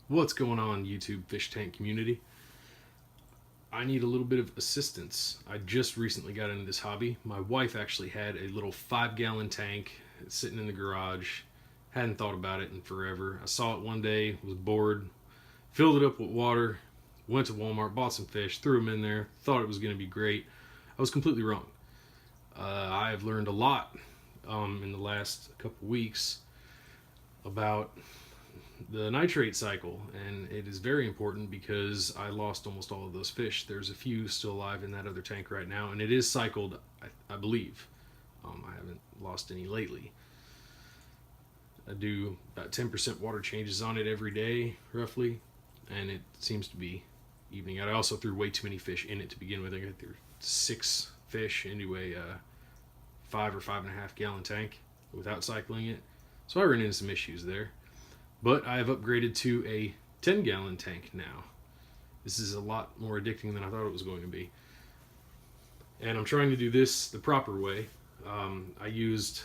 What's going on, YouTube fish tank community? I need a little bit of assistance. I just recently got into this hobby. My wife actually had a little 5-gallon tank sitting in the garage. Hadn't thought about it in forever. I saw it one day, was bored, filled it up with water, went to Walmart, bought some fish, threw them in there, thought it was going to be great. I was completely wrong. I have learned a lot in the last couple weeks about the nitrate cycle, and it is very important because I lost almost all of those fish. There's a few still alive in that other tank right now, and it is cycled, I believe. I haven't lost any lately. I do about 10% water changes on it every day, roughly, and it seems to be evening out. I also threw way too many fish in it to begin with. I threw 6 fish into a 5 or 5.5 gallon tank without cycling it, so I ran into some issues there. But I have upgraded to a 10-gallon tank now. This is a lot more addicting than I thought it was going to be. And I'm trying to do this the proper way. I used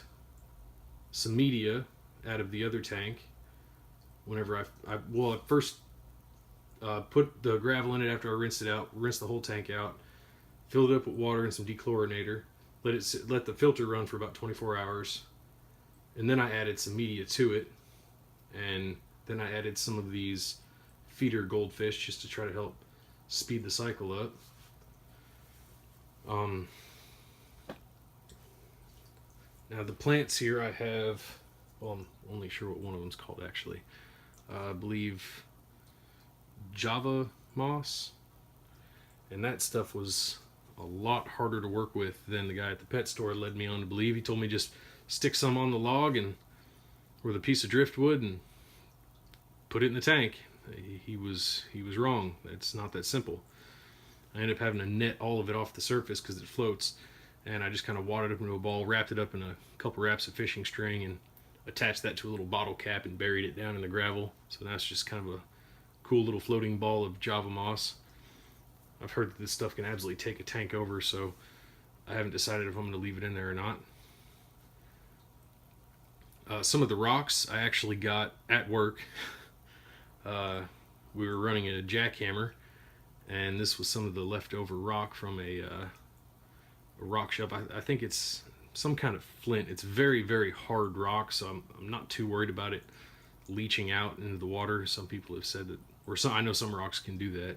some media out of the other tank whenever I first put the gravel in it after I rinsed it out, rinsed the whole tank out, filled it up with water and some dechlorinator, let the filter run for about 24 hours, and then I added some media to it. And then I added some of these feeder goldfish just to try to help speed the cycle up. Now the plants here I have, well, I'm only sure what one of them's called actually. I believe Java moss. And that stuff was a lot harder to work with than the guy at the pet store led me on to believe. He told me just stick some on the log and with a piece of driftwood and put it in the tank. He was wrong. It's not that simple. I ended up having to net all of it off the surface because it floats, and I just kind of wadded up into a ball, wrapped it up in a couple wraps of fishing string, and attached that to a little bottle cap and buried it down in the gravel. So that's just kind of a cool little floating ball of Java moss. I've heard that this stuff can absolutely take a tank over, so I haven't decided if I'm going to leave it in there or not. Some of the rocks I actually got at work. We were running a jackhammer, and this was some of the leftover rock from a rock shop. I think it's some kind of flint. It's very, very hard rock, so I'm not too worried about it leaching out into the water. Some people have said that, or I know some rocks can do that.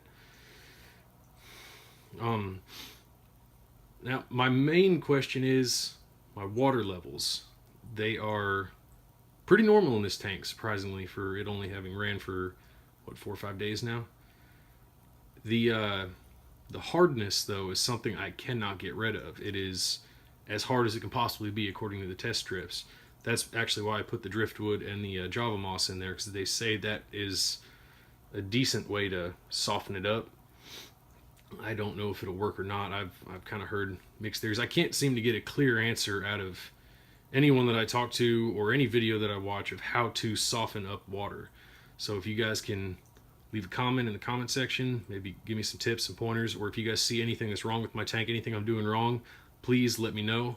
Now, my main question is my water levels. They are pretty normal in this tank, surprisingly, for it only having ran for, 4 or 5 days now. The hardness, though, is something I cannot get rid of. It is as hard as it can possibly be, according to the test strips. That's actually why I put the driftwood and the Java moss in there, because they say that is a decent way to soften it up. I don't know if it'll work or not. I've kind of heard mixed theories. I can't seem to get a clear answer out of anyone that I talk to or any video that I watch of how to soften up water. So if you guys can leave a comment in the comment section, maybe give me some tips and pointers, or if you guys see anything that's wrong with my tank, anything I'm doing wrong, please let me know.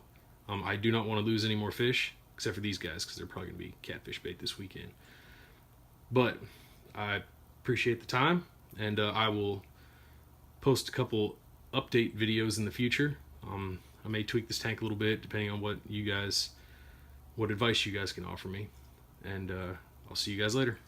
I do not want to lose any more fish, except for these guys, because they're probably going to be catfish bait this weekend. But I appreciate the time, and I will post a couple update videos in the future. I may tweak this tank a little bit, depending on what advice you guys can offer me. And I'll see you guys later.